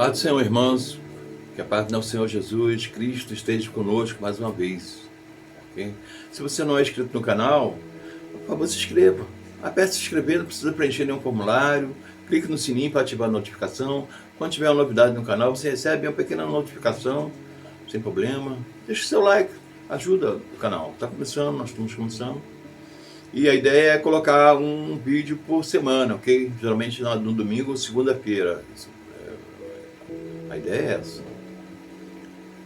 Paz do Senhor, irmãos, que a paz do nosso Senhor Jesus Cristo esteja conosco mais uma vez. Okay? Se você não é inscrito no canal, por favor, se inscreva. Aperte se inscrever, não precisa preencher nenhum formulário. Clique no sininho para ativar a notificação. Quando tiver uma novidade no canal, você recebe uma pequena notificação, sem problema. Deixe seu like, ajuda o canal. Está começando, nós estamos começando. E a ideia é colocar um vídeo por semana, ok? Geralmente no domingo ou segunda-feira. A ideia é essa,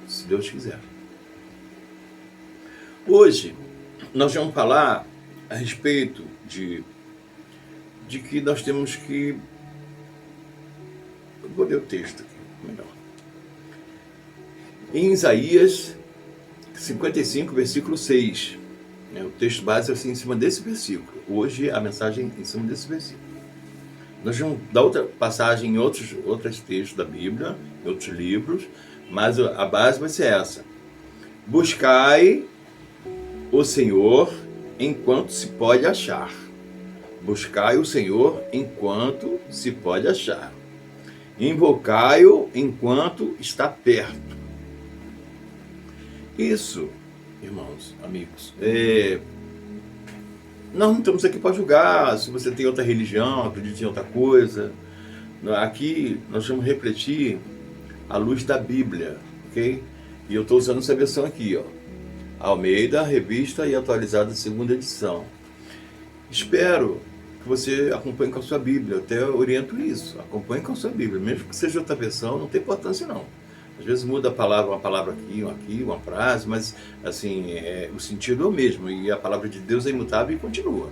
se Deus quiser. Hoje, nós vamos falar a respeito de que nós temos que... Eu vou ler o texto aqui, melhor. Em Isaías 55, versículo 6. O texto base é assim, em cima desse versículo. Hoje, a mensagem em cima desse versículo. Nós vamos dar outra passagem em outros textos da Bíblia, em outros livros, mas a base vai ser essa. Buscai o Senhor enquanto se pode achar. Buscai o Senhor enquanto se pode achar. Invocai-o enquanto está perto. Isso, irmãos, amigos, nós não estamos aqui para julgar se você tem outra religião, acredita em outra coisa. Aqui nós vamos refletir à luz da Bíblia, ok? E eu estou usando essa versão aqui, ó, Almeida, revista e atualizada, segunda edição. Espero que você acompanhe com a sua Bíblia, eu até oriento isso, acompanhe com a sua Bíblia, mesmo que seja outra versão, não tem importância não. Às vezes muda a palavra, uma palavra aqui, uma frase, mas assim, o sentido é o mesmo, e a palavra de Deus é imutável e continua.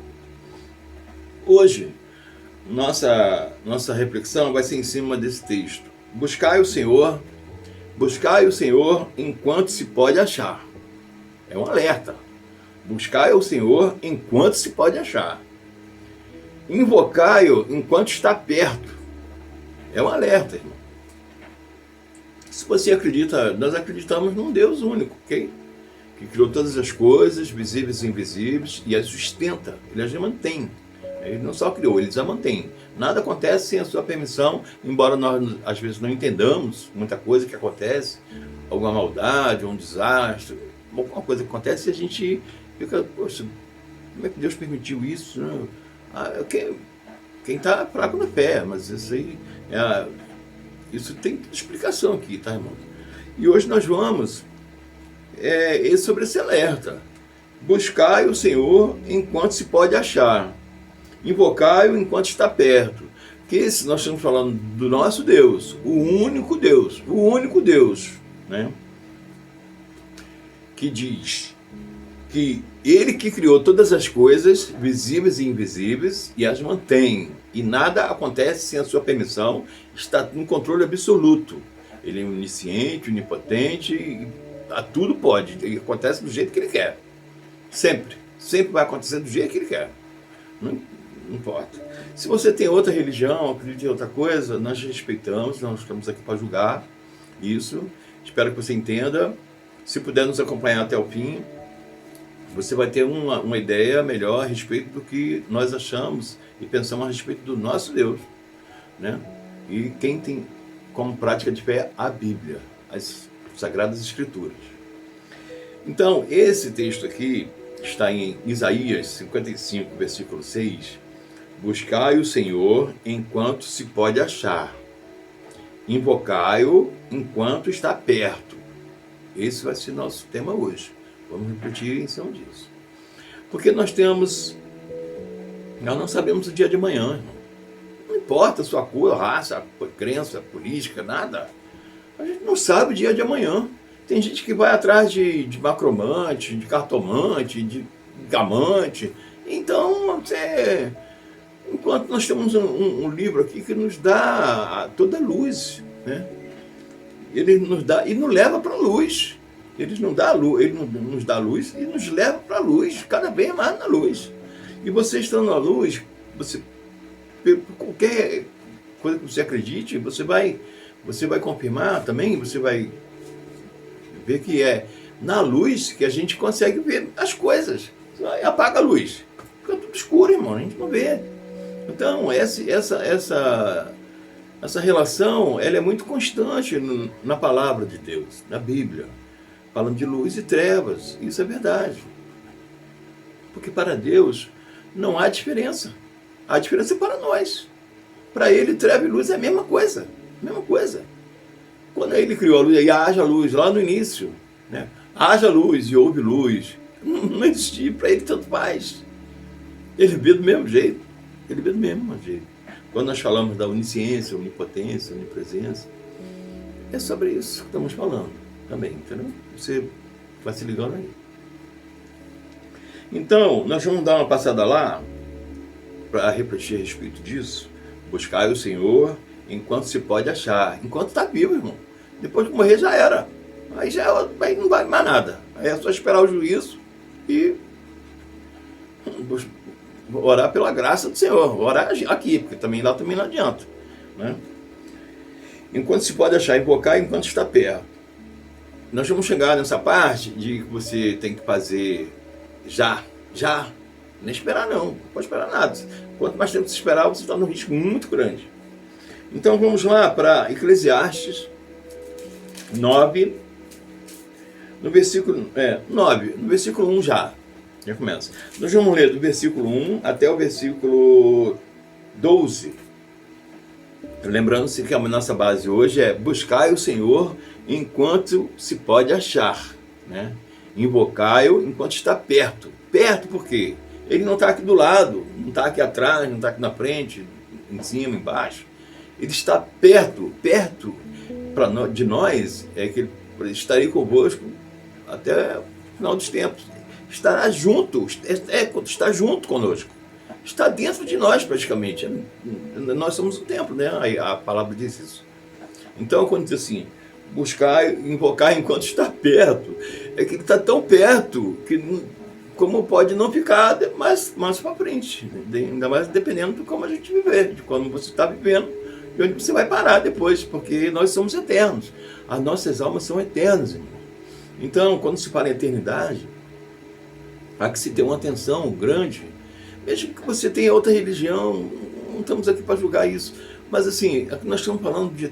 Hoje, nossa reflexão vai ser em cima desse texto. Buscai o Senhor enquanto se pode achar. É um alerta. Buscai o Senhor enquanto se pode achar. Invocai-o enquanto está perto. É um alerta, irmão. Se você acredita, nós acreditamos num Deus único, ok? Que criou todas as coisas, visíveis e invisíveis, e as sustenta, ele as mantém. Ele não só criou, ele as mantém. Nada acontece sem a sua permissão, embora nós às vezes não entendamos muita coisa que acontece, alguma maldade, um desastre, alguma coisa que acontece, e a gente fica, poxa, como é que Deus permitiu isso? Quem está fraco na fé, mas isso aí isso tem explicação aqui, tá, irmão? E hoje nós vamos sobre esse alerta. Buscai o Senhor enquanto se pode achar. Invocai-o enquanto está perto. Que nós estamos falando do nosso Deus, o único Deus, né? Que diz que Ele que criou todas as coisas, visíveis e invisíveis, e as mantém. E nada acontece sem a sua permissão, está no controle absoluto. Ele é onisciente, onipotente, e tudo pode, e acontece do jeito que Ele quer. Sempre vai acontecer do jeito que Ele quer. Não importa. Se você tem outra religião, acredita em outra coisa, nós respeitamos, nós estamos aqui para julgar isso. Espero que você entenda. Se puder nos acompanhar até o fim, você vai ter uma ideia melhor a respeito do que nós achamos e pensamos a respeito do nosso Deus, né? E quem tem como prática de fé a Bíblia, as Sagradas Escrituras. Então, esse texto aqui está em Isaías 55, versículo 6. Buscai o Senhor enquanto se pode achar. Invocai-o enquanto está perto. Esse vai ser nosso tema hoje. Vamos refletir em cima disso. Porque nós não sabemos o dia de amanhã, irmão. Não importa a sua cor, raça, crença, política, nada. A gente não sabe o dia de amanhã. Tem gente que vai atrás de macromante, de cartomante, de gamante. Então, enquanto nós temos um livro aqui que nos dá toda a luz, né? Ele nos dá e nos leva para a luz. Ele nos dá luz e nos leva para a luz, cada vez mais na luz. E você estando na luz, qualquer coisa que você acredite, você vai confirmar também, você vai ver que é na luz que a gente consegue ver as coisas. Aí apaga a luz, fica tudo escuro, irmão, a gente não vê. Então, essa essa relação ela é muito constante na palavra de Deus, na Bíblia, falando de luz e trevas. Isso é verdade. Porque para Deus não há diferença. A diferença é para nós. Para Ele, treva e luz é a mesma coisa. Mesma coisa. Quando Ele criou a luz, e haja luz, lá no início, né? Haja luz e houve luz. Não existia, para Ele tanto faz. Ele vê do mesmo jeito. Ele vê do mesmo jeito. Quando nós falamos da onisciência, onipotência, onipresença, é sobre isso que estamos falando também, entendeu? Você vai se ligando aí. Então, nós vamos dar uma passada lá para refletir a respeito disso. Buscar o Senhor enquanto se pode achar, enquanto está vivo, irmão. Depois de morrer já era. Aí não vale mais nada. Aí é só esperar o juízo e orar pela graça do Senhor. Orar aqui, porque também lá também não adianta, né? Enquanto se pode achar, invocar enquanto está perto. Nós vamos chegar nessa parte de que você tem que fazer já. Não é esperar não pode esperar nada. Quanto mais tempo você esperar, você está num risco muito grande. Então vamos lá para Eclesiastes 9, no versículo 9, no versículo 1 já começa. Nós vamos ler do versículo 1 até o versículo 12. Lembrando-se que a nossa base hoje é buscai o Senhor enquanto se pode achar, né? Invocai-o enquanto está perto. Perto por quê? Ele não está aqui do lado, não está aqui atrás, não está aqui na frente, em cima, embaixo. Ele está perto de nós, é que ele estaria convosco até o final dos tempos. Estará junto, está junto conosco. Está dentro de nós praticamente. Nós somos o templo, né? A palavra diz isso. Então, quando diz assim, buscar, invocar enquanto está perto, é que ele está tão perto que como pode não ficar mais para frente, ainda mais dependendo de como a gente viver, de como você está vivendo, de onde você vai parar depois, porque nós somos eternos, as nossas almas são eternas, irmão. Então, quando se fala em eternidade, há que se ter uma atenção grande, mesmo que você tenha outra religião, não estamos aqui para julgar isso, mas assim, nós estamos falando de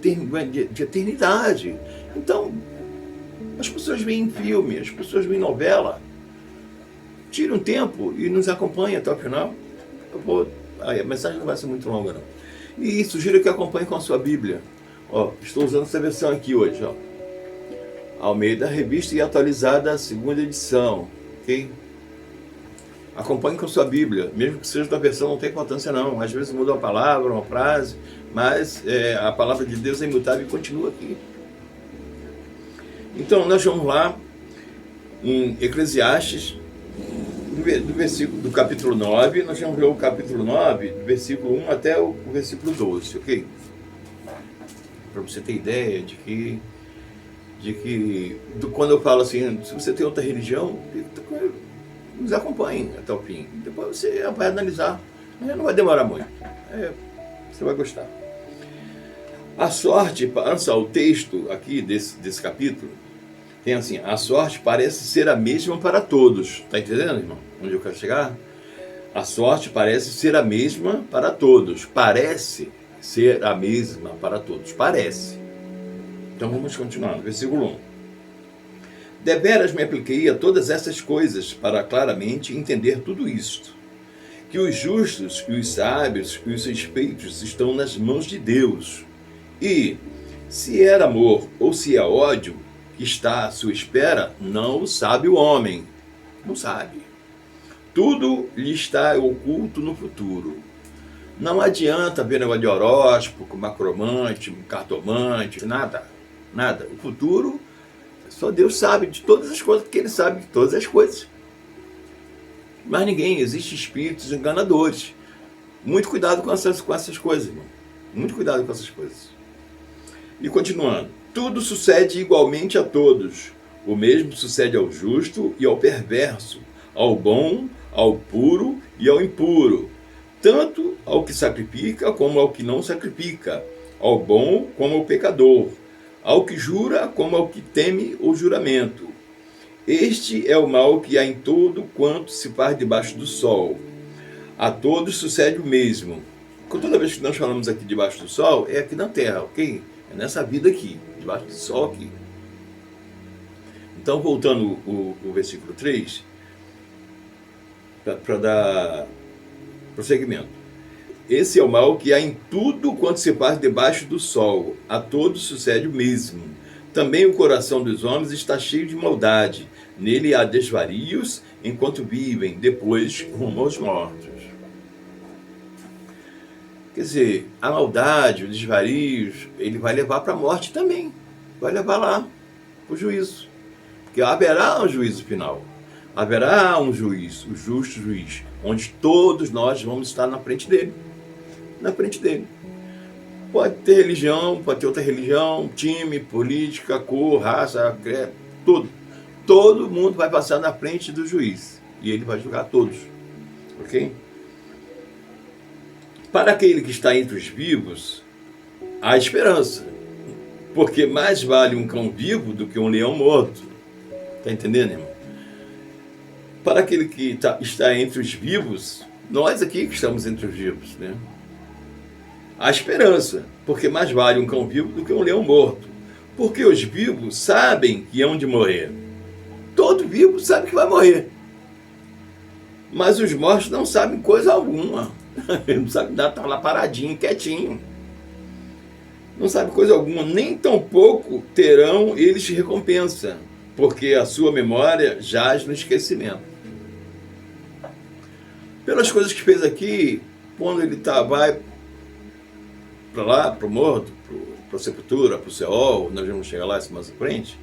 eternidade. Então, as pessoas veem filme, as pessoas veem novela, tire um tempo e nos acompanhe até o final. A mensagem não vai ser muito longa não. E sugiro que acompanhe com a sua Bíblia. Estou usando essa versão aqui hoje, Almeida, revista e atualizada, segunda edição, ok? Acompanhe com a sua Bíblia, mesmo que seja da versão, não tem importância não. Às vezes muda uma palavra, uma frase, mas a palavra de Deus é imutável e continua aqui. Então nós vamos lá em Eclesiastes, do capítulo 9, nós vamos ler o capítulo 9, do versículo 1 até o versículo 12, ok? Para você ter ideia de que quando eu falo assim, se você tem outra religião, nos acompanhe até o fim. Depois você vai analisar, não vai demorar muito, você vai gostar. A sorte, para o texto aqui desse capítulo, tem assim, a sorte parece ser a mesma para todos. Está entendendo, irmão? Onde eu quero chegar? A sorte parece ser a mesma para todos. Parece ser a mesma para todos. Parece. Então vamos continuar. No versículo 1. Deveras me apliquei a todas essas coisas para claramente entender tudo isto. Que os justos, e os sábios, e os suspeitos estão nas mãos de Deus. E, se é amor ou se é ódio, que está à sua espera, não o sabe o homem. Não sabe. Tudo lhe está oculto no futuro. Não adianta ver negócio de horóscopo, macromante, cartomante, nada. Nada. O futuro, só Deus sabe de todas as coisas, porque Ele sabe de todas as coisas. Mas ninguém, existem espíritos enganadores. Muito cuidado com essas coisas, irmão. Muito cuidado com essas coisas. E continuando. Tudo sucede igualmente a todos. O mesmo sucede ao justo e ao perverso, ao bom, ao puro e ao impuro, tanto ao que sacrifica como ao que não sacrifica, ao bom como ao pecador, ao que jura como ao que teme o juramento. Este é o mal que há em todo quanto se faz debaixo do sol. A todos sucede o mesmo. toda vez que nós falamos aqui debaixo do sol, é aqui na Terra, ok? É nessa vida aqui, debaixo do sol aqui. Então, voltando o versículo 3, para dar prosseguimento. Esse é o mal que há em tudo quanto se faz debaixo do sol. A todos sucede o mesmo. Também o coração dos homens está cheio de maldade. Nele há desvarios enquanto vivem, depois rumo aos mortos. Quer dizer, a maldade, os desvarios, ele vai levar para a morte também. Vai levar lá para o juízo. Porque haverá um juízo final. Haverá um juiz, o justo juiz, onde todos nós vamos estar na frente dele. Na frente dele. Pode ter religião, pode ter outra religião, time, política, cor, raça, tudo. Todo mundo vai passar na frente do juiz. E ele vai julgar todos. Ok? Para aquele que está entre os vivos, há esperança. Porque mais vale um cão vivo do que um leão morto. Está entendendo, irmão? Para aquele que está entre os vivos, nós aqui que estamos entre os vivos, né? Há esperança, porque mais vale um cão vivo do que um leão morto. Porque os vivos sabem que hão de morrer. Todo vivo sabe que vai morrer. Mas os mortos não sabem coisa alguma. Não sabem nada, estão lá paradinho, quietinho. Não sabem coisa alguma, nem tampouco terão eles recompensa, porque a sua memória jaz no esquecimento. Pelas coisas que fez aqui, quando ele vai para lá, para o morto, para a sepultura, para o Seol, nós vamos chegar lá mais à frente,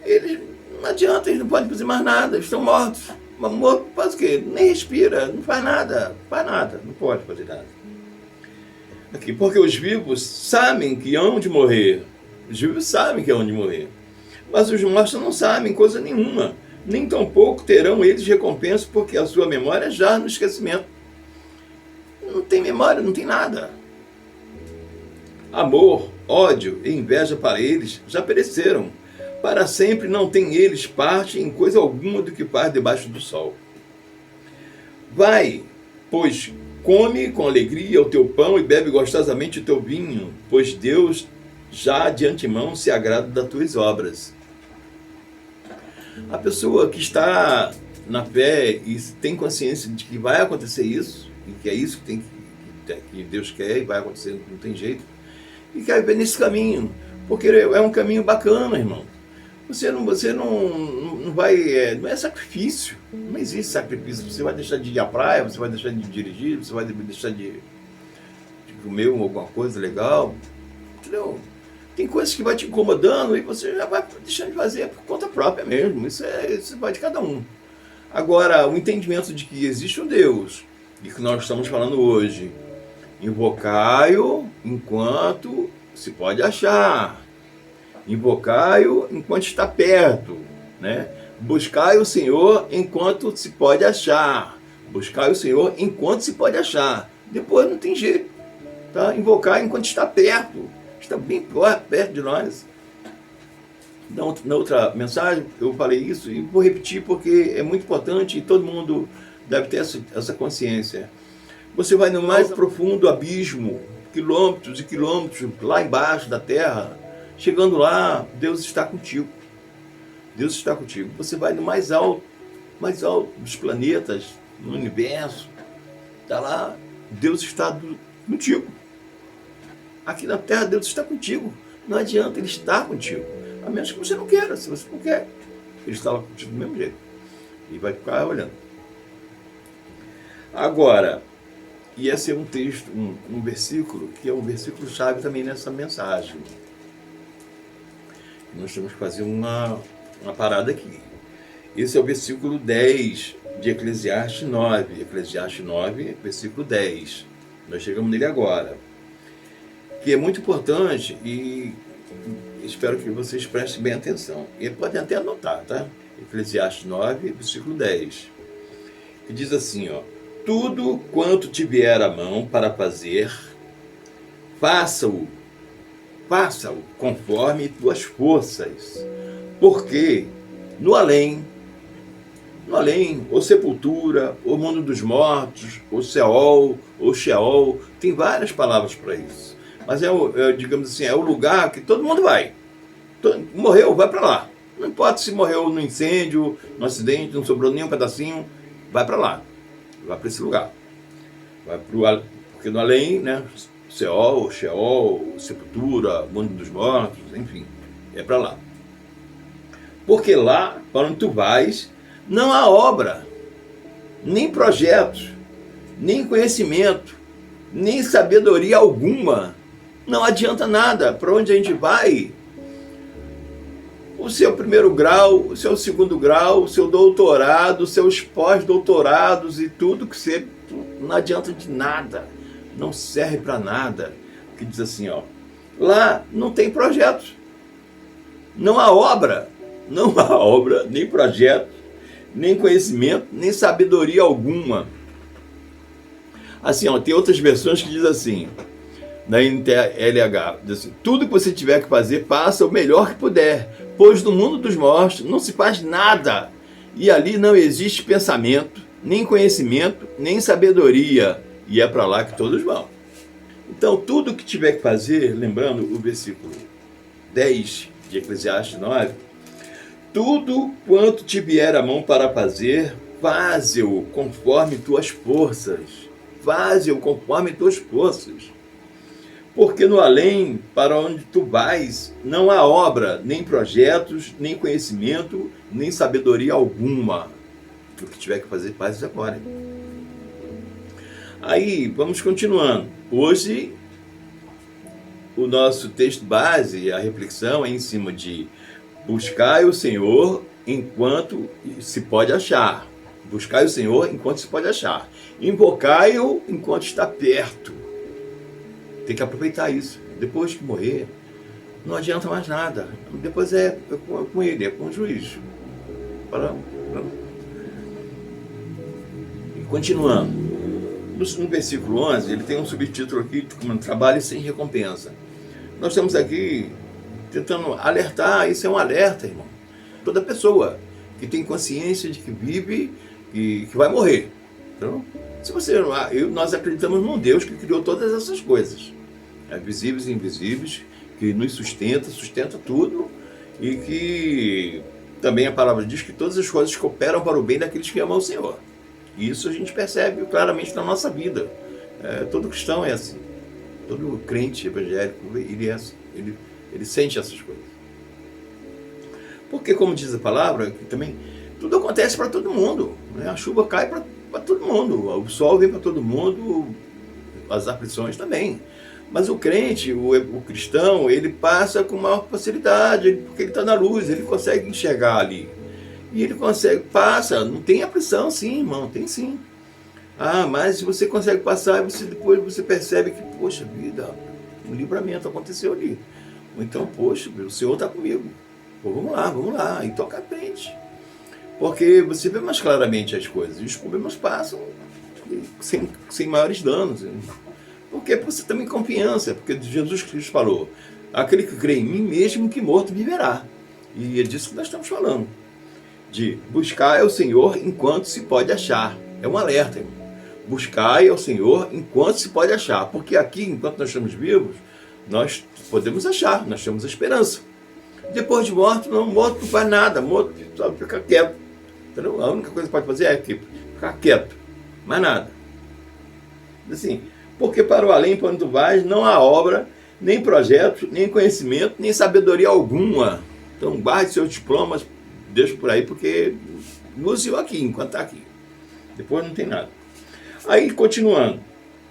eles não adianta, eles não podem fazer mais nada, eles estão mortos. Mas morto faz o quê? Nem respira, não faz nada, não pode fazer nada. Aqui, porque os vivos sabem que hão de morrer, os vivos sabem que hão de morrer, mas os mortos não sabem coisa nenhuma, nem tampouco terão eles recompensa, porque a sua memória já no esquecimento. Não tem memória, não tem nada. Amor, ódio e inveja para eles já pereceram. Para sempre não tem eles parte em coisa alguma do que faz debaixo do sol. Vai, pois, come com alegria o teu pão e bebe gostosamente o teu vinho, pois Deus já de antemão se agrada das tuas obras. A pessoa que está na fé e tem consciência de que vai acontecer isso, e que é isso que Deus quer e vai acontecer, não tem jeito, e quer ver nesse caminho, porque é um caminho bacana, irmão. Você não vai, não é sacrifício, não existe sacrifício. Você vai deixar de ir à praia, você vai deixar de dirigir, você vai deixar de comer alguma coisa legal, entendeu? Tem coisas que vai te incomodando e você já vai deixando de fazer por conta própria mesmo, isso vai de cada um. Agora, o entendimento de que existe um Deus, e que nós estamos falando hoje, invocai-o enquanto se pode achar. Invocai-o enquanto está perto, né? Buscai o Senhor enquanto se pode achar. Buscai o Senhor enquanto se pode achar. Depois não tem jeito, tá? Invocar enquanto está perto. Está bem perto de nós. Na outra mensagem eu falei isso e vou repetir porque é muito importante e todo mundo deve ter essa consciência. Você vai no mais profundo abismo, quilômetros e quilômetros lá embaixo da terra. Chegando lá, Deus está contigo. Deus está contigo. Você vai no mais alto dos planetas, no universo. Está lá, Deus está contigo. Aqui na Terra, Deus está contigo. Não adianta, Ele está contigo. A menos que você não queira. Se você não quer, Ele está lá contigo do mesmo jeito. E vai ficar olhando. Agora, e esse é um texto, um versículo, que é um versículo-chave também nessa mensagem. Nós temos que fazer uma parada aqui. Esse é o versículo 10 de Eclesiastes 9. Eclesiastes 9, versículo 10. Nós chegamos nele agora. Que é muito importante e espero que vocês prestem bem atenção. E podem até anotar, tá? Eclesiastes 9, versículo 10. Que diz assim, ó. Tudo quanto te vier à mão para fazer, faça-o conforme tuas forças, porque no além no além, ou sepultura, ou mundo dos mortos, ou Seol, ou Sheol, tem várias palavras para isso. Mas digamos assim, é o lugar que todo mundo vai. Morreu, vai para lá. Não importa se morreu no incêndio, no acidente, não sobrou nem um pedacinho, vai para lá. Vai para esse lugar. Porque no além, né, Seol, Sheol, sepultura, mundo dos mortos, enfim, é para lá. Porque lá, para onde tu vais, não há obra, nem projetos, nem conhecimento, nem sabedoria alguma. Não adianta nada. Para onde a gente vai, o seu primeiro grau, o seu segundo grau, o seu doutorado, os seus pós-doutorados e tudo que você... não adianta de nada. Não serve para nada. Que diz assim, ó, lá não tem projetos. Não há obra. Não há obra, nem projeto, nem conhecimento, nem sabedoria alguma. Assim, ó, tem outras versões que diz assim, na NTLH, diz assim, tudo que você tiver que fazer, faça o melhor que puder, pois no mundo dos mortos não se faz nada, e ali não existe pensamento, nem conhecimento, nem sabedoria, e é para lá que todos vão. Então, tudo que tiver que fazer, lembrando o versículo 10 de Eclesiastes 9, tudo quanto te vier a mão para fazer, faze-o conforme tuas forças. Faze-o conforme tuas forças. Porque no além, para onde tu vais, não há obra, nem projetos, nem conhecimento, nem sabedoria alguma. O que tiver que fazer, faz agora. Aí, vamos continuando. Hoje, o nosso texto base, a reflexão é em cima de buscai o Senhor enquanto se pode achar. Buscai o Senhor enquanto se pode achar. Invocai-o enquanto está perto. Tem que aproveitar isso. Depois que morrer, não adianta mais nada. Depois é com ele, é com o juiz. E continuando. No versículo 11, ele tem um subtítulo aqui, como trabalho sem recompensa. Nós estamos aqui tentando alertar, isso é um alerta, irmão. Toda pessoa que tem consciência de que vive e que vai morrer. Então, se você, nós acreditamos num Deus que criou todas essas coisas, visíveis e invisíveis, que nos sustenta tudo, e que também a palavra diz que todas as coisas cooperam para o bem daqueles que amam o Senhor. E isso a gente percebe claramente na nossa vida. Todo cristão é assim. Todo crente evangélico, ele é assim. Ele sente essas coisas. Porque, como diz a palavra, que também tudo acontece para todo mundo. Né? A chuva cai para todo mundo, o sol vem para todo mundo, as aflições também. Mas o crente, o cristão, ele passa com maior facilidade, porque ele está na luz, ele consegue enxergar ali. E ele consegue, passa, não tem aflição, sim, irmão, tem sim. Mas se você consegue passar, depois você percebe que, poxa vida, um livramento aconteceu ali. Então, poxa, o Senhor está comigo. Pô, vamos lá, e toca a frente. Porque você vê mais claramente as coisas, e os problemas passam sem maiores danos. Porque você também confiança, porque Jesus Cristo falou, aquele que crê em mim, mesmo que morto, viverá. E é disso que nós estamos falando. De buscar ao Senhor enquanto se pode achar. É um alerta, irmão. Buscai ao Senhor enquanto se pode achar. Porque aqui, enquanto nós estamos vivos, nós podemos achar, nós temos a esperança. Depois de morto não faz nada, morto só fica quieto. Entendeu? A única coisa que pode fazer é ficar quieto, mais nada. Assim, porque para o além, para onde tu vais, não há obra, nem projeto, nem conhecimento, nem sabedoria alguma. Então guarde seus diplomas, deixa por aí, porque use-o aqui, enquanto está aqui. Depois não tem nada. Aí, continuando,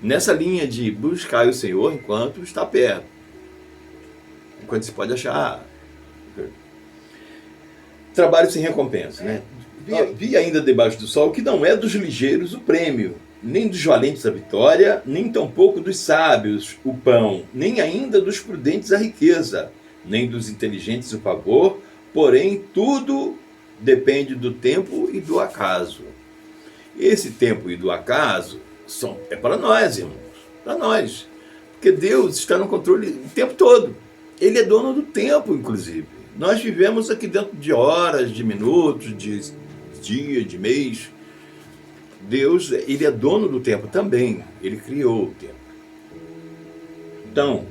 nessa linha de buscar o Senhor enquanto está perto. Enquanto se pode achar. Trabalho sem recompensa, né? Vi ainda debaixo do sol que não é dos ligeiros o prêmio, nem dos valentes a vitória, nem tampouco dos sábios o pão, nem ainda dos prudentes a riqueza, nem dos inteligentes o favor, porém tudo depende do tempo e do acaso. Esse tempo e do acaso é para nós, irmãos, para nós. Porque Deus está no controle o tempo todo. Ele é dono do tempo, inclusive. Nós vivemos aqui dentro de horas, de minutos, de dia, de mês. Deus, ele é dono do tempo também. Ele criou o tempo. Então,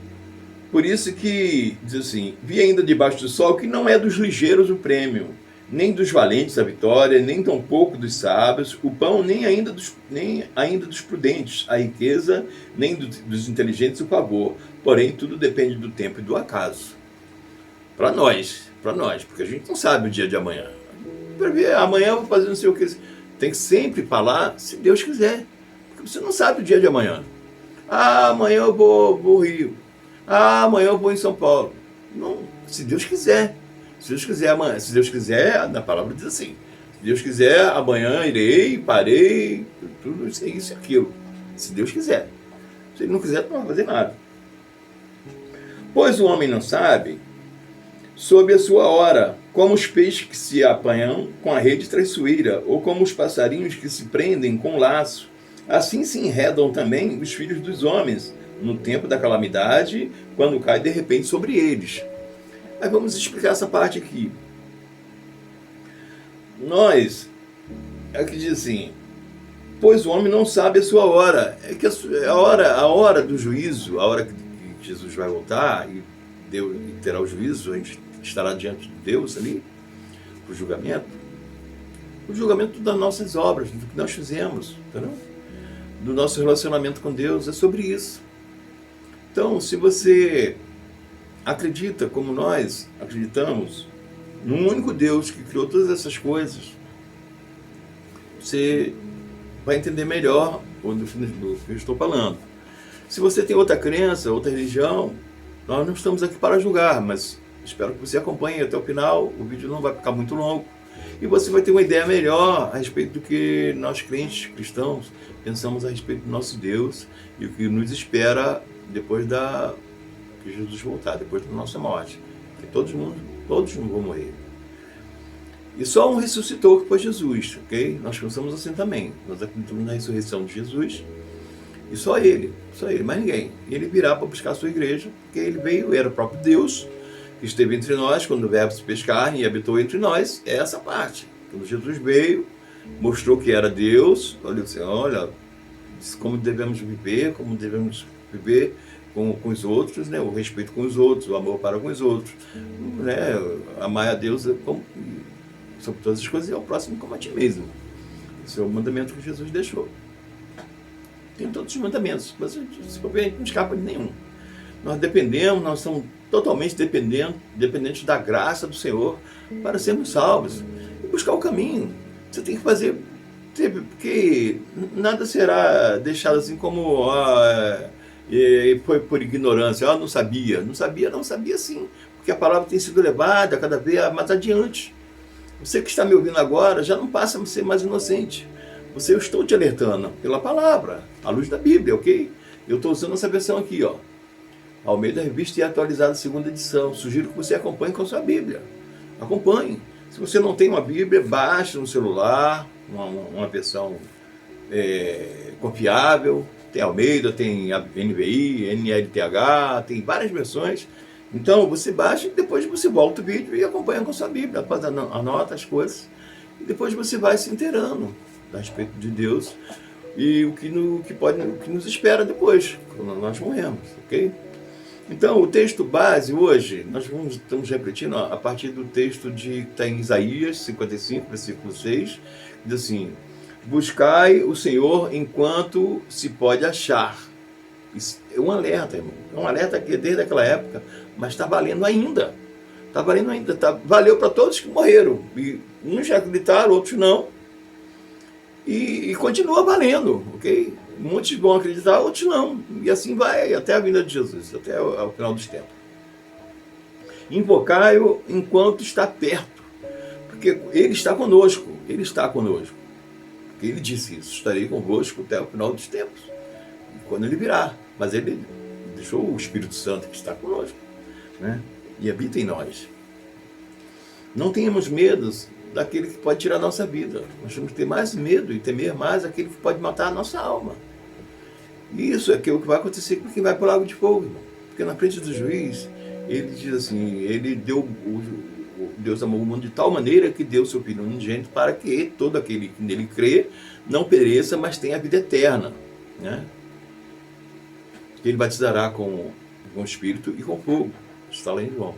por isso que diz assim: vi ainda debaixo do sol que não é dos ligeiros o prêmio, nem dos valentes a vitória, nem tampouco dos sábios, o pão, nem ainda dos prudentes, a riqueza, nem dos inteligentes o pavor. Porém, tudo depende do tempo e do acaso. Para nós, porque a gente não sabe o dia de amanhã. Para ver, amanhã eu vou fazer não sei o que. Tem que sempre falar, se Deus quiser. Porque você não sabe o dia de amanhã. Ah, amanhã eu vou ao Rio. Ah, amanhã eu vou em São Paulo. Não, se Deus quiser. Se Deus quiser, amanhã. Se Deus quiser, na palavra diz assim: se Deus quiser, amanhã irei, parei, tudo isso e aquilo. Se Deus quiser. Se Ele não quiser, não vai fazer nada. Pois o homem não sabe sob a sua hora, como os peixes que se apanham com a rede traiçoeira, ou como os passarinhos que se prendem com laço. Assim se enredam também os filhos dos homens, no tempo da calamidade, quando cai de repente sobre eles. Mas vamos explicar essa parte aqui. É que diz assim: pois o homem não sabe a sua hora. É que a hora do juízo, a hora que Jesus vai voltar e Deus terá o juízo, a gente estará diante de Deus ali, para o julgamento das nossas obras, do que nós fizemos, entendeu? Do nosso relacionamento com Deus, é sobre isso. Então, se você acredita, como nós acreditamos, num único Deus que criou todas essas coisas, você vai entender melhor do que eu estou falando. Se você tem outra crença, outra religião, nós não estamos aqui para julgar, mas espero que você acompanhe até o final. O vídeo não vai ficar muito longo e você vai ter uma ideia melhor a respeito do que nós crentes cristãos pensamos a respeito do nosso Deus e o que nos espera depois que Jesus voltar, depois da nossa morte. Porque todos não vão morrer. E só um ressuscitou, que foi Jesus, ok? Nós pensamos assim também. Nós acreditamos na ressurreição de Jesus. E só ele, mais ninguém. E ele virá para buscar a sua igreja, porque ele veio, era o próprio Deus, que esteve entre nós, quando o verbo se fez carne e habitou entre nós. É essa parte. Quando Jesus veio, mostrou que era Deus, olha, como devemos viver com os outros, né? O respeito com os outros, o amor para com os outros, né? Amar a Deus sobre todas as coisas e ao próximo como a ti mesmo. Esse é o mandamento que Jesus deixou. Tem todos os mandamentos, mas se for ver, a gente não escapa de nenhum. Nós somos totalmente dependentes da graça do Senhor para sermos salvos e buscar o caminho. Você tem que fazer, porque nada será deixado assim como foi por ignorância. Não sabia sim, porque a palavra tem sido levada cada vez mais adiante. Você que está me ouvindo agora já não passa a ser mais inocente. Eu estou te alertando pela palavra, à luz da Bíblia, ok? Eu estou usando essa versão aqui, ó. Almeida Revista e Atualizada, segunda edição. Sugiro que você acompanhe com a sua Bíblia. Acompanhe. Se você não tem uma Bíblia, baixe no celular, uma versão confiável. Tem Almeida, tem a NVI, NLTH, tem várias versões. Então você baixa e depois você volta o vídeo e acompanha com a sua Bíblia. Anota as coisas e depois você vai se inteirando a respeito de Deus e o que nos espera depois, quando nós morremos, ok? Então, o texto base hoje, estamos repetindo a partir do texto que está em Isaías 55, versículo 6, que diz assim: buscai o Senhor enquanto se pode achar. Isso é um alerta, irmão. É um alerta que desde aquela época, mas está valendo ainda. Valeu para todos que morreram. E uns já acreditaram, outros não. E continua valendo, ok? Muitos vão acreditar, outros não. E assim vai até a vinda de Jesus, até o final dos tempos. Invocai-o enquanto está perto, porque Ele está conosco. Porque Ele disse isso: estarei convosco até o final dos tempos, quando Ele virá. Mas Ele deixou o Espírito Santo que está conosco, né? E habita em nós. Não tenhamos medos daquele que pode tirar a nossa vida. Nós temos que ter mais medo e temer mais aquele que pode matar a nossa alma. E isso é o que vai acontecer com quem vai para o lago de fogo, irmão. Porque na frente do juiz, ele diz assim, ele deu Deus amou o mundo de tal maneira que deu seu Filho unigênito para que todo aquele que nele crê não pereça, mas tenha a vida eterna, né? Ele batizará com o Espírito e com fogo. Está lá em João.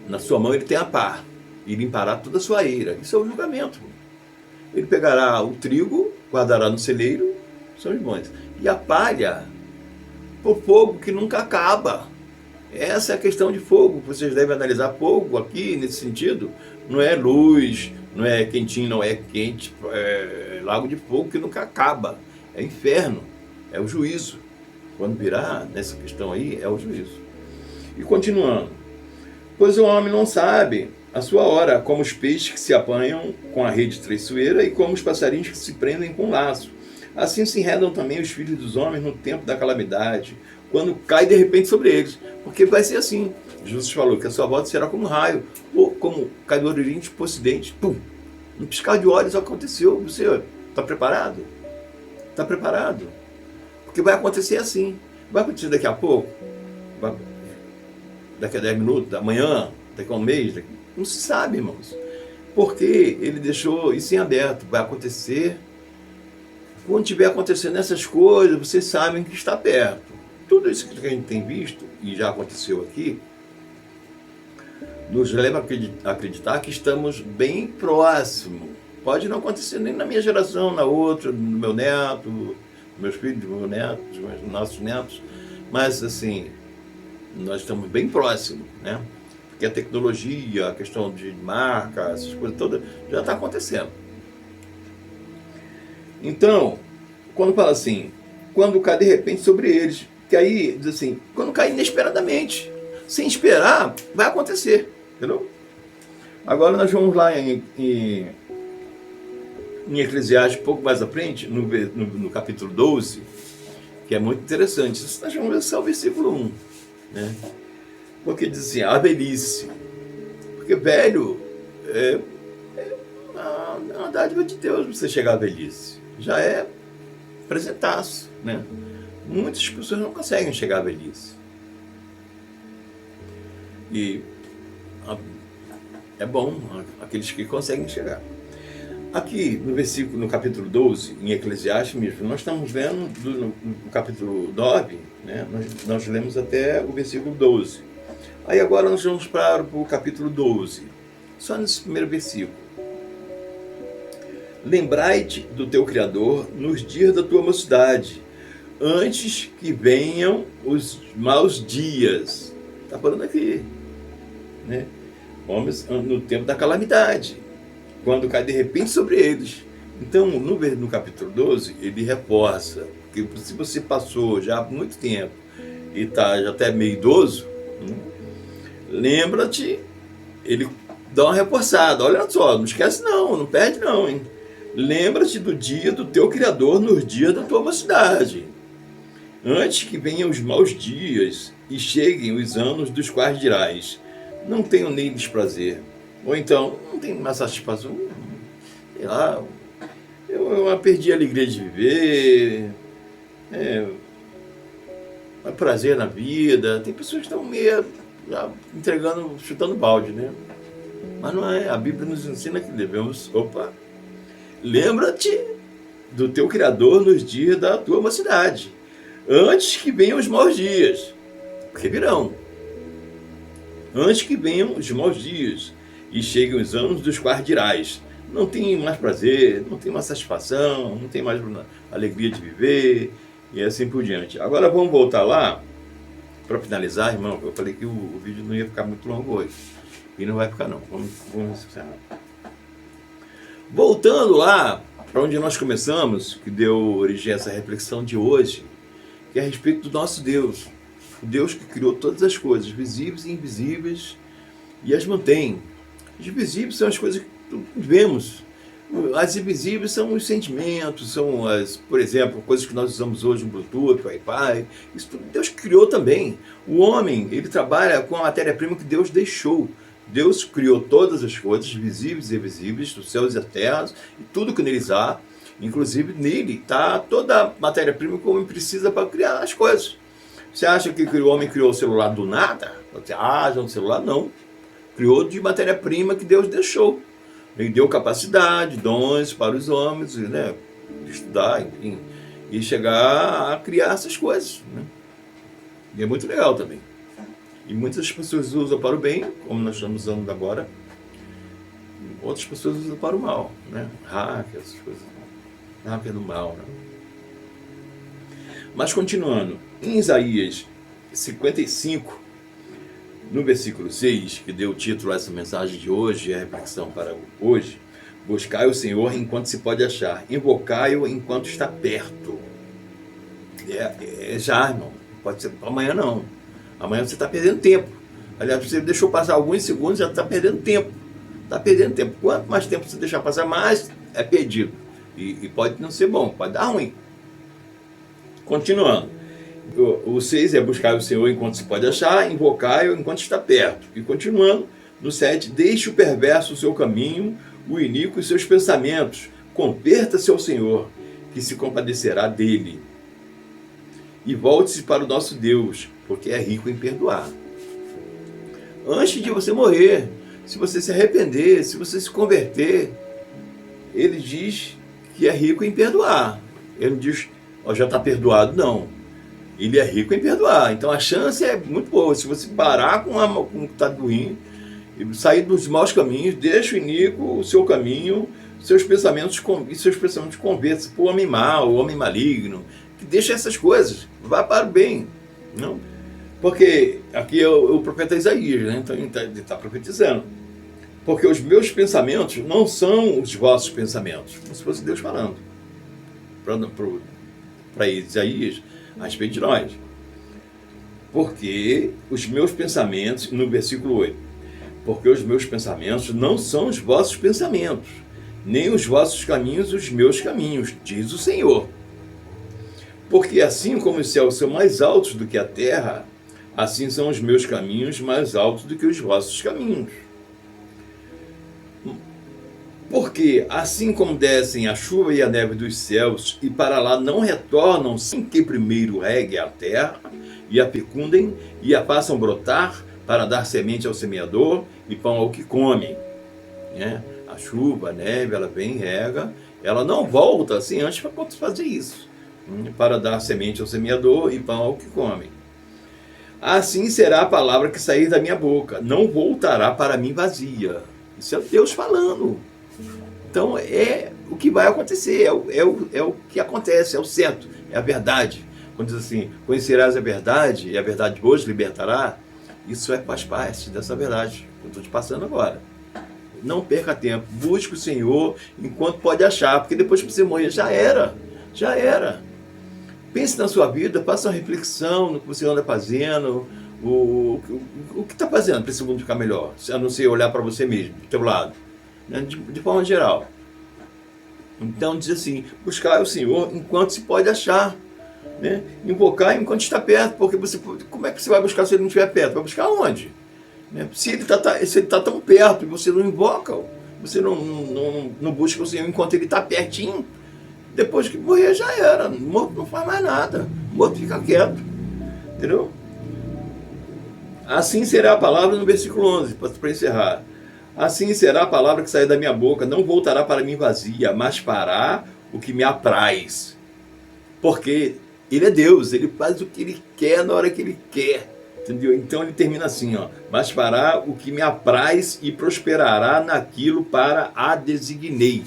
Na sua mão ele tem a pá e limpará toda a sua eira. Isso é o julgamento. Ele pegará o trigo, guardará no celeiro, são os bons, e a palha por fogo que nunca acaba. Essa é a questão de fogo. Vocês devem analisar fogo aqui nesse sentido. Não é luz, não é quentinho, não é quente, é lago de fogo que nunca acaba. É inferno, é o juízo. Quando virar nessa questão aí, é o juízo. E continuando. Pois o homem não sabe a sua hora, como os peixes que se apanham com a rede traiçoeira e como os passarinhos que se prendem com laço. Assim se enredam também os filhos dos homens no tempo da calamidade, quando cai de repente sobre eles. Porque vai ser assim. Jesus falou que a sua volta será como um raio, ou como cai do oriente para o ocidente. Pum! Um piscar de olhos aconteceu. Você está preparado? Está preparado? Porque vai acontecer assim. Vai acontecer daqui a pouco? Daqui a 10 minutos? Amanhã? Daqui a um mês? Não se sabe, irmãos. Porque ele deixou isso em aberto. Vai acontecer. Quando estiver acontecendo essas coisas, vocês sabem que está perto. Tudo isso que a gente tem visto, e já aconteceu aqui, nos leva a acreditar que estamos bem próximo. Pode não acontecer nem na minha geração, na outra, no meu neto, nos meus filhos, meus netos, nos nossos netos, mas assim, nós estamos bem próximos, né? Porque a tecnologia, a questão de marca, essas coisas todas, já está acontecendo. Então, quando fala assim, quando cai de repente sobre eles, que aí diz assim, quando cai inesperadamente, sem esperar, vai acontecer, entendeu? Agora nós vamos lá em Eclesiastes, um pouco mais à frente, no capítulo 12, que é muito interessante. Nós vamos ver só o versículo 1, né? Porque diz assim, a velhice, porque velho é uma dádiva de Deus você chegar à velhice. Já é presentaço, né? Muitas pessoas não conseguem chegar à velhice. E é bom aqueles que conseguem chegar. Aqui no capítulo 12, em Eclesiastes mesmo, nós estamos vendo no capítulo 9, né? Nós lemos até o versículo 12. Aí agora nós vamos para o capítulo 12, só nesse primeiro versículo. Lembrai-te do teu Criador nos dias da tua mocidade, antes que venham os maus dias. Está falando aqui, né? Homens no tempo da calamidade, quando cai de repente sobre eles. Então, no capítulo 12, ele reforça que se você passou já há muito tempo e está já até meio idoso, lembra-te, ele dá uma reforçada. Olha só, não esquece não perde não, hein? Lembra-te do dia do teu Criador nos dias da tua mocidade, antes que venham os maus dias e cheguem os anos dos quais dirás, não tenho neles prazer. Ou então, não tenho mais satisfação. Sei lá, eu perdi a alegria de viver, prazer na vida. Tem pessoas que estão meio já entregando, chutando balde, né? Mas não é. A Bíblia nos ensina que devemos... Lembra-te do teu Criador nos dias da tua mocidade, antes que venham os maus dias, porque virão. Antes que venham os maus dias e cheguem os anos dos quais dirás, não tem mais prazer, não tem mais satisfação, não tem mais alegria de viver, e assim por diante. Agora vamos voltar lá, para finalizar, irmão. Eu falei que o vídeo não ia ficar muito longo hoje, e não vai ficar não, vamos encerrar. Voltando lá para onde nós começamos, que deu origem a essa reflexão de hoje, que é a respeito do nosso Deus, o Deus que criou todas as coisas, visíveis e invisíveis, e as mantém. As visíveis são as coisas que vemos, as invisíveis são os sentimentos, são por exemplo, coisas que nós usamos hoje no Bluetooth, Wi-Fi, isso tudo Deus criou também. O homem, ele trabalha com a matéria-prima que Deus deixou. Deus criou todas as coisas, visíveis e invisíveis, dos céus e da terra, e tudo que neles há, inclusive nele está toda a matéria-prima que o homem precisa para criar as coisas. Você acha que o homem criou o celular do nada? Você acha um celular? Não. criou de matéria-prima que Deus deixou. Ele deu capacidade, dons para os homens, né, de estudar, enfim, e chegar a criar essas coisas, né? E é muito legal também. E muitas pessoas usam para o bem, como nós estamos usando agora. Outras pessoas usam para o mal, né? Hacker, essas coisas. Hacker do mal, né? Mas continuando, em Isaías 55, no versículo 6, que deu o título a essa mensagem de hoje, a reflexão para hoje: buscai o Senhor enquanto se pode achar, invocai-o enquanto está perto. Já, irmão, pode ser amanhã não. Amanhã você está perdendo tempo. Aliás, você deixou passar alguns segundos, já está perdendo tempo. Está perdendo tempo. Quanto mais tempo você deixar passar, mais é perdido. E pode não ser bom, pode dar ruim. Continuando. O 6 é buscar o Senhor enquanto se pode achar, invocai-o enquanto está perto. E continuando, no 7, deixe o perverso o seu caminho, o iníquo os seus pensamentos, converta-se ao Senhor, que se compadecerá dele. E volte-se para o nosso Deus, porque é rico em perdoar. Antes de você morrer, se você se arrepender, se você se converter, ele diz que é rico em perdoar. Ele não diz, já está perdoado, não. Ele é rico em perdoar. Então a chance é muito boa. Se você parar com o que está ruim, sair dos maus caminhos, deixa o iníquo o seu caminho, seus pensamentos convertam para o homem mau, o homem maligno, que deixa essas coisas, vá para o bem. Não? Porque aqui é o profeta Isaías, né? Então ele está profetizando. Porque os meus pensamentos não são os vossos pensamentos. Como se fosse Deus falando para Isaías a respeito de nós. Porque os meus pensamentos, no versículo 8, porque os meus pensamentos não são os vossos pensamentos, nem os vossos caminhos os meus caminhos, diz o Senhor. Porque assim como os céus são mais altos do que a terra, assim são os meus caminhos mais altos do que os vossos caminhos. Porque assim como descem a chuva e a neve dos céus, e para lá não retornam sem que primeiro regue a terra, e a fecundem, e a façam brotar, para dar semente ao semeador e pão ao que come. Né? A chuva, a neve, ela vem, rega, ela não volta assim antes para fazer isso. Para dar semente ao semeador e pão ao que come. Assim será a palavra que sair da minha boca, não voltará para mim vazia. Isso é Deus falando. Então é o que vai acontecer, é o que acontece, é o certo, é a verdade. Quando diz assim, conhecerás a verdade e a verdade vos libertará, isso faz parte dessa verdade que eu estou te passando agora. Não perca tempo, busque o Senhor enquanto pode achar, porque depois que você morrer já era. Pense na sua vida, faça uma reflexão no que você anda fazendo, o que está fazendo para esse mundo ficar melhor, a não ser olhar para você mesmo, do teu lado, né? De forma geral. Então diz assim, buscar o Senhor enquanto se pode achar, né? Invocar enquanto está perto, porque como é que você vai buscar se ele não estiver perto? Vai buscar onde? Né? Se ele está tão perto e você não invoca, você não busca o Senhor enquanto ele está pertinho, depois que morrer já era, morto não faz mais nada, morto fica quieto, entendeu? Assim será a palavra no versículo 11, para encerrar. Assim será a palavra que sair da minha boca, não voltará para mim vazia, mas fará o que me apraz. Porque ele é Deus, ele faz o que ele quer na hora que ele quer, entendeu? Então ele termina assim, mas fará o que me apraz e prosperará naquilo para a designei.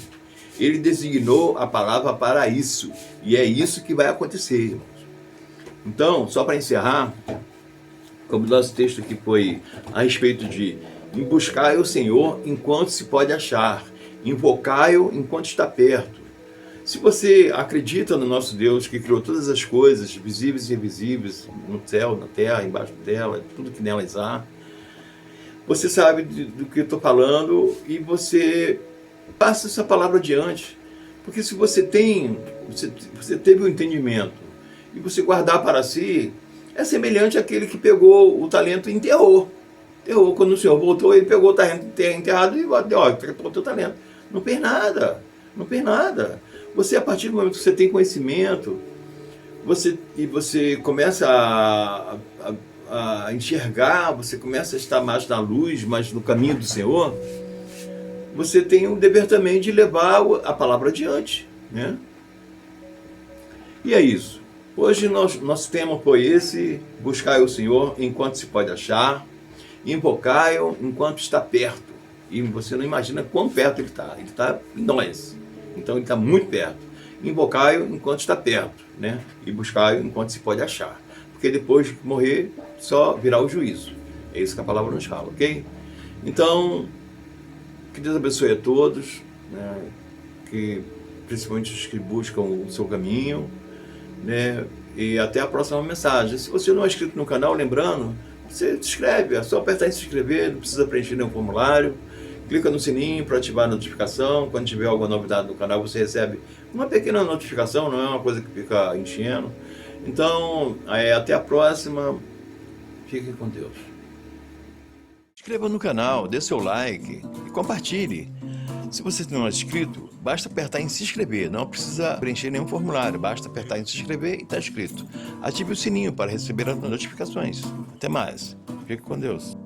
Ele designou a palavra para isso, e é isso que vai acontecer, irmãos. Então, só para encerrar, como o nosso texto aqui foi a respeito de buscar o Senhor enquanto se pode achar, invocai-o enquanto está perto. Se você acredita no nosso Deus que criou todas as coisas, visíveis e invisíveis, no céu, na terra, embaixo dela, tudo que nelas há, você sabe do que eu estou falando e você passa essa palavra adiante. Porque se você teve o entendimento e você guardar para si, é semelhante àquele que pegou o talento e enterrou. Quando o Senhor voltou, ele pegou o talento enterrado e entregou o teu talento. Não fez nada. Você, a partir do momento que você tem conhecimento, você começa a enxergar, você começa a estar mais na luz, mais no caminho do Senhor, você tem o dever também de levar a palavra adiante, né? E é isso. Hoje nosso tema foi esse: buscai o Senhor enquanto se pode achar, invocai-o enquanto está perto. E você não imagina quão perto ele está em nós, então ele está muito perto. Invocai-o enquanto está perto, né? E buscai-o enquanto se pode achar, porque depois de morrer só virá o juízo. É isso que a palavra nos fala, ok? Então, que Deus abençoe a todos, né? Que principalmente os que buscam o seu caminho, né? E até a próxima mensagem. Se você não é inscrito no canal, lembrando, você se inscreve, é só apertar em se inscrever, não precisa preencher nenhum formulário. Clica no sininho para ativar a notificação. Quando tiver alguma novidade no canal, você recebe uma pequena notificação, não é uma coisa que fica enchendo. Então, até a próxima. Fique com Deus. Inscreva no canal, dê seu like e compartilhe. Se você não é inscrito, basta apertar em se inscrever, não precisa preencher nenhum formulário, basta apertar em se inscrever e está inscrito. Ative o sininho para receber as notificações. Até mais. Fique com Deus.